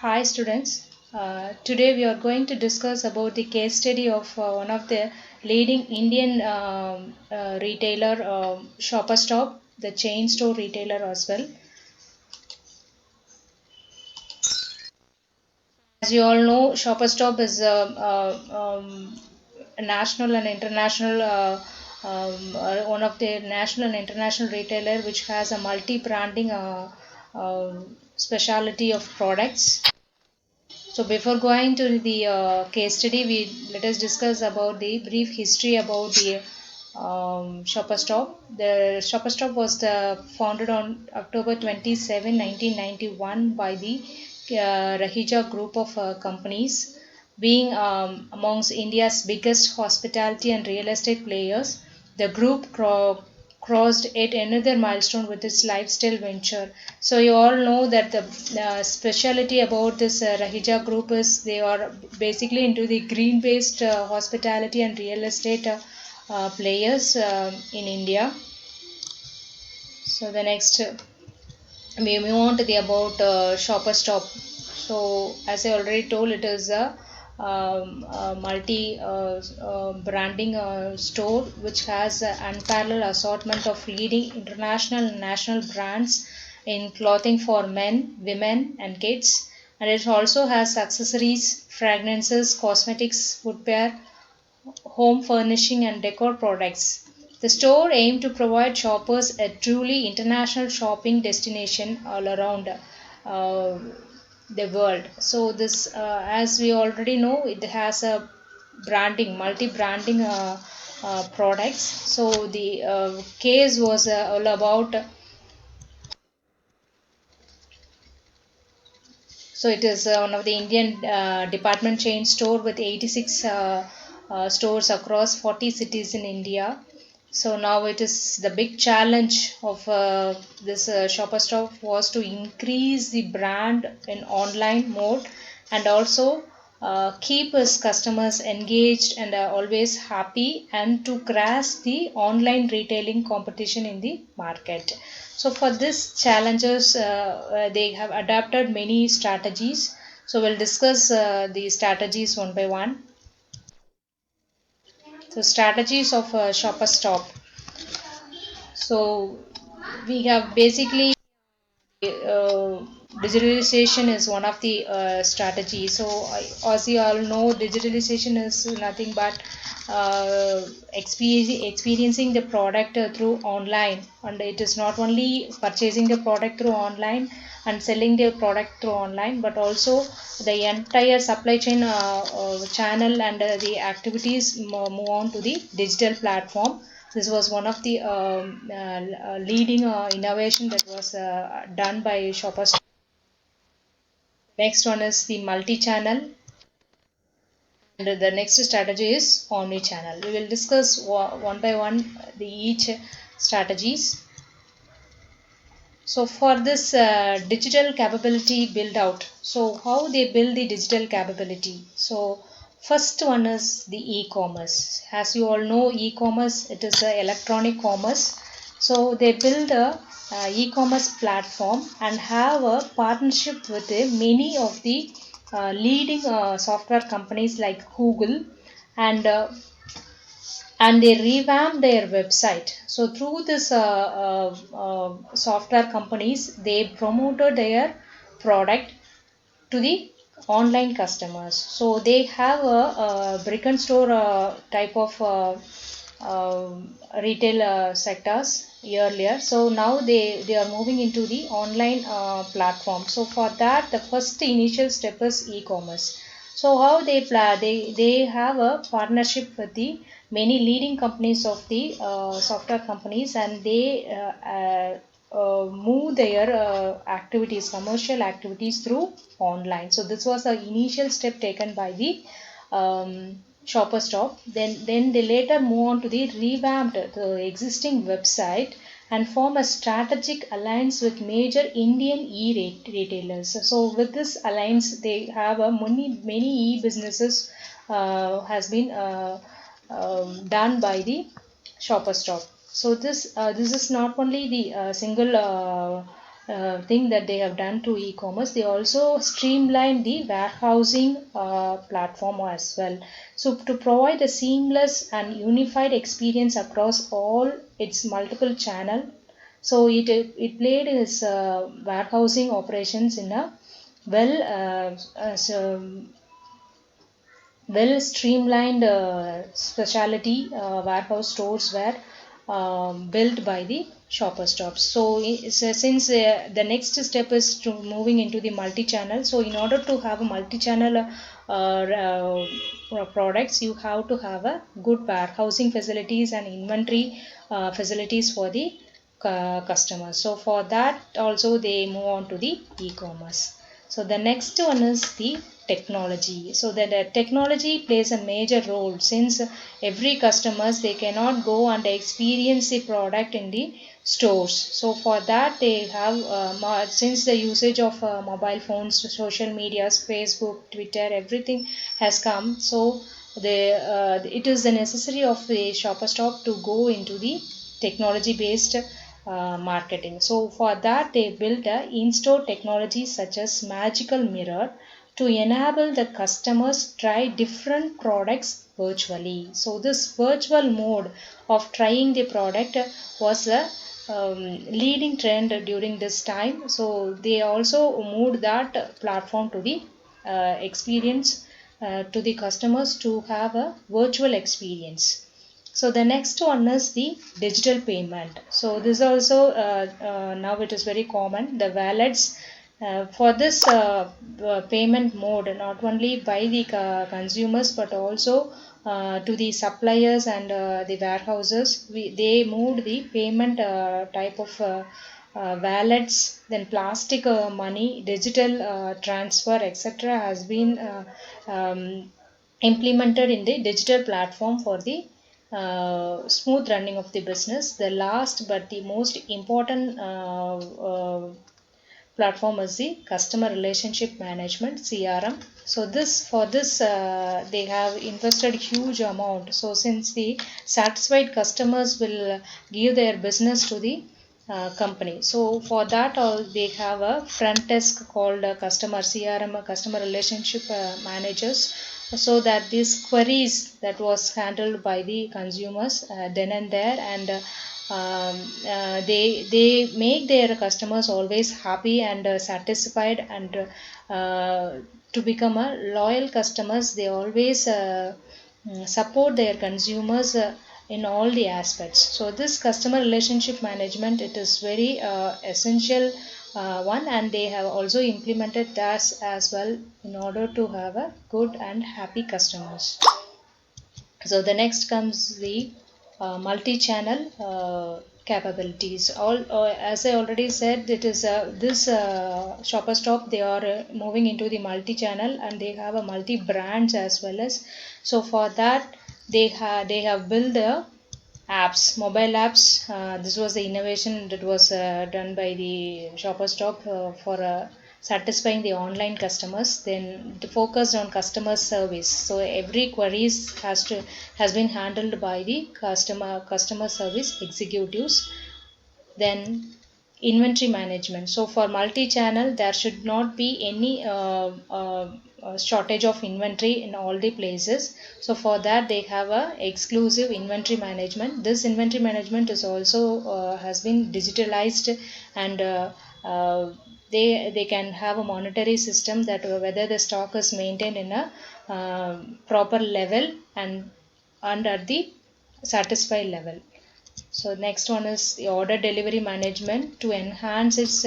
Hi students. Today we are going to discuss about the case study of one of the leading Indian retailer, Shopper Stop, the chain store retailer as well. As you all know, Shopper Stop is a national and international one of the national and international retailer which has a multi-branding specialty of products. So before going to the case study, we let us discuss about the brief history about the Shopper Stop. The Shopper Stop was founded on October 27, 1991 by the Rahija group of companies, being amongst India's biggest hospitality and real estate players. The group crossed yet another milestone with its lifestyle venture. So you all know that the specialty about this Rahija group is they are basically into the green-based hospitality and real estate players in India. So the next we move on to the about Shopper Stop. So as I already told, it is a multi branding store which has an unparalleled assortment of leading international and national brands in clothing for men, women, and kids. And it also has accessories, fragrances, cosmetics, footwear, home furnishing, and decor products. The store aimed to provide shoppers a truly international shopping destination all around the world. So this, as we already know, it has a branding, multi-branding products. So the case was all about. So it is one of the Indian department chain store with 86 stores across 40 cities in India. So now it is the big challenge of this Shopper Stop was to increase the brand in online mode and also keep his customers engaged and always happy and to grasp the online retailing competition in the market. So for this challenges, they have adapted many strategies. So we'll discuss the strategies one by one. So strategies of Shopper Stop. So we have basically digitalization is one of the strategies. So as you all know, digitalization is nothing but experiencing the product through online, and it is not only purchasing the product through online and selling the product through online, but also the entire supply chain channel and the activities move on to the digital platform. This was one of the leading innovation that was done by Shoppers. Next one is the multi-channel, and the next strategy is omni-channel. We will discuss one by one the each strategies. So for this digital capability build out, so how they build the digital capability. So first one is the e-commerce. As you all know, e-commerce, it is a electronic commerce. So they build a e-commerce platform and have a partnership with many of the leading software companies like Google, and they revamp their website. So through this software companies, they promoted their product to the online customers. So they have a brick and store type of retail sectors earlier. So now they are moving into the online platform. So for that, the first initial step is e-commerce. So how they have a partnership with the many leading companies of the software companies, and they move their activities, commercial activities through online. So this was the initial step taken by the Shopper Stop. Then they later move on to the revamped the existing website and form a strategic alliance with major Indian e-retailers. So with this alliance, they have a many e-businesses has been done by the Shopper Stop. So this is not only the single thing that they have done to e-commerce. They also streamlined the warehousing platform as well. So to provide a seamless and unified experience across all its multiple channel. So it played its warehousing operations in a well well streamlined specialty warehouse stores were built by the shopper stops. So since the next step is to moving into the multi-channel, so in order to have a multi-channel products, you have to have a good warehousing facilities and inventory facilities for the customers. So for that also they move on to the e-commerce. So the next one is the technology. So the technology plays a major role, since every customers they cannot go and experience the product in the stores. So for that they have since the usage of mobile phones, social medias, Facebook, Twitter, everything has come. So it is the necessary of the shopper stop to go into the technology based marketing. So for that they built a in-store technology such as magical mirror to enable the customers try different products virtually. So this virtual mode of trying the product was a leading trend during this time. So they also moved that platform to the experience to the customers to have a virtual experience. So the next one is the digital payment. So this also now it is very common. The wallets for this payment mode, not only by the consumers but also to the suppliers and the warehouses, they moved the payment type of wallets, then plastic money, digital transfer, etc. has been implemented in the digital platform for the smooth running of the business. The last but the most important platform is the customer relationship management, CRM. So this for this they have invested huge amount. So since the satisfied customers will give their business to the company. So for that they have a front desk called customer CRM, customer relationship managers, so that these queries that was handled by the consumers then and there, and they make their customers always happy and satisfied, and to become a loyal customers they always support their consumers in all the aspects. So this customer relationship management, it is very essential one, and they have also implemented that as well in order to have a good and happy customers. So the next comes the multi-channel capabilities. All as I already said, it is this shopper stop, they are moving into the multi-channel and they have a multi-brands as well as. So for that they have built the apps, mobile apps. This was the innovation that was done by the shopper stop for satisfying the online customers. Then focused on customer service. So every queries has been handled by the customer service executives. Then inventory management. So for multi-channel there should not be any shortage of inventory in all the places. So for that they have a exclusive inventory management. This inventory management is also has been digitalized, and they can have a monetary system that whether the stock is maintained in a proper level and at the satisfied level. So next one is the order delivery management to enhance its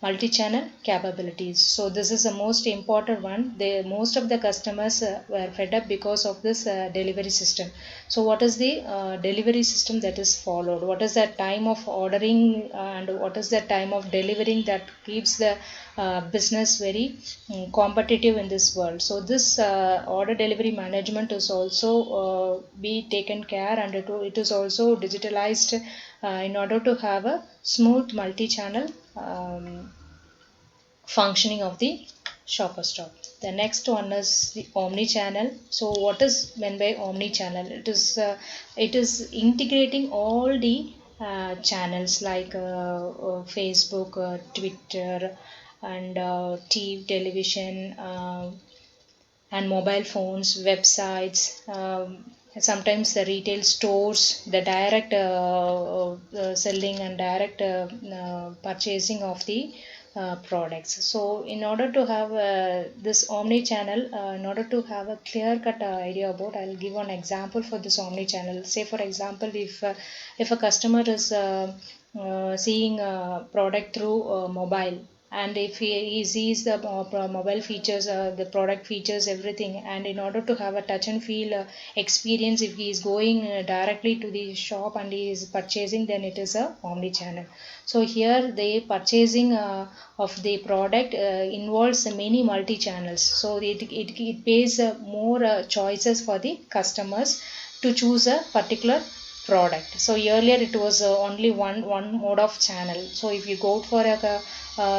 multi-channel capabilities. So this is the most important one. Most of the customers were fed up because of this delivery system. So what is the delivery system that is followed? What is the time of ordering and what is the time of delivering that keeps the business very competitive in this world? So this order delivery management is also be taken care, and it is also digitalized in order to have a smooth multi-channel functioning of the shopper stop. The next one is the omni-channel. So what is meant by omni-channel? It is integrating all the channels like Facebook, Twitter, and TV, television, and mobile phones, websites, sometimes the retail stores, the direct selling and direct purchasing of the products. So, in order to have this omni channel, in order to have a clear cut idea about, I'll give one example for this omni channel. Say, for example, if a customer is seeing a product through mobile, and if he sees the mobile features, the product features, everything, and in order to have a touch and feel experience, if he is going directly to the shop and he is purchasing, then it is a omni channel. So here the purchasing of the product involves many multi channels, so it pays more choices for the customers to choose a particular product. So earlier it was only one mode of channel. So if you go for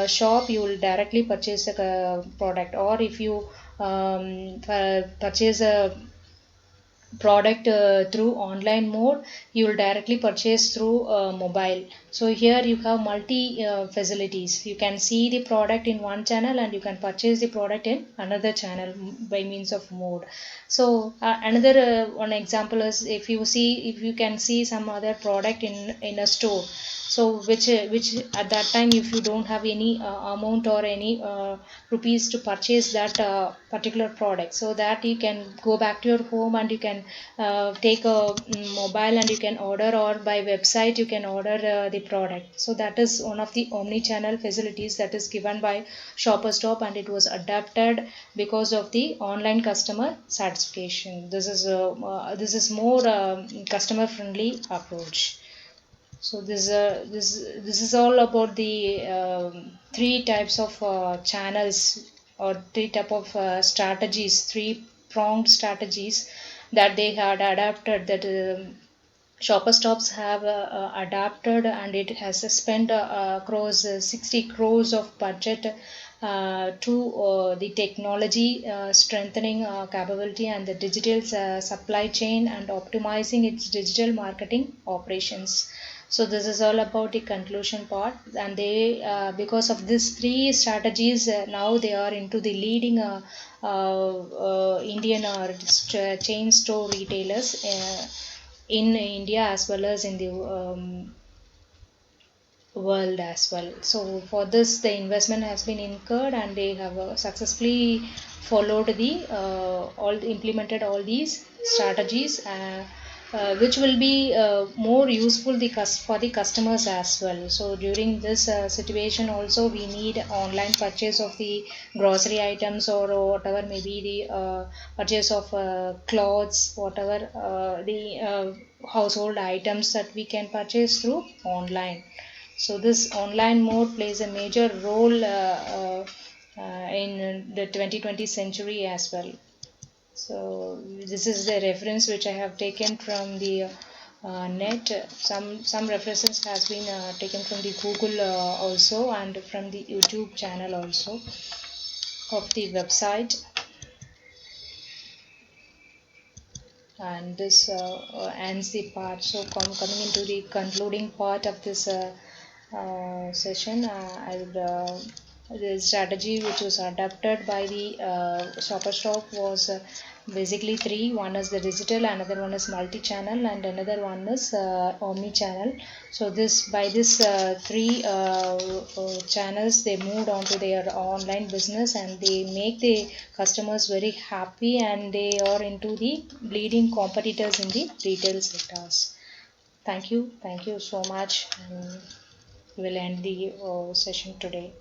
shop, you will directly purchase a product, or if you purchase a product through online mode, you will directly purchase through mobile. So here you have multi facilities. You can see the product in one channel and you can purchase the product in another channel by means of mode. So another one example is, if you can see some other product in a store, so which at that time, if you don't have any amount or any rupees to purchase that particular product, so that you can go back to your home and you can take a mobile and you can order, or by website you can order the product. So that is one of the omni channel facilities that is given by Shopper Stop, and it was adapted because of the online customer satisfaction. This is more customer friendly approach. So this is all about the three types of channels, or three type of strategies, three pronged strategies that they had adapted, that Shopper Stops have adapted, and it has spent across 60 crores of budget to the technology strengthening capability and the digital supply chain, and optimizing its digital marketing operations. So this is all about the conclusion part, and they because of these three strategies, now they are into the leading Indian chain store retailers in India as well as in the world as well. So for this, the investment has been incurred, and they have successfully followed the all implemented all these strategies, which will be more useful for the customers as well. So during this situation also, we need online purchase of the grocery items, or whatever may be the purchase of clothes, whatever the household items that we can purchase through online. So this online mode plays a major role in the 2020 century as well. So this is the reference which I have taken from the net. Some references has been taken from the Google also, and from the YouTube channel also of the website. And this ends the part. So coming into the concluding part of this session, I would the strategy which was adopted by the Shopper Stop was basically three. One is the digital, another one is multi-channel, and another one is omni-channel. So this by this three channels, they moved on to their online business, and they make the customers very happy, and they are into the leading competitors in the retail sectors. Thank you so much, and we will end the session today.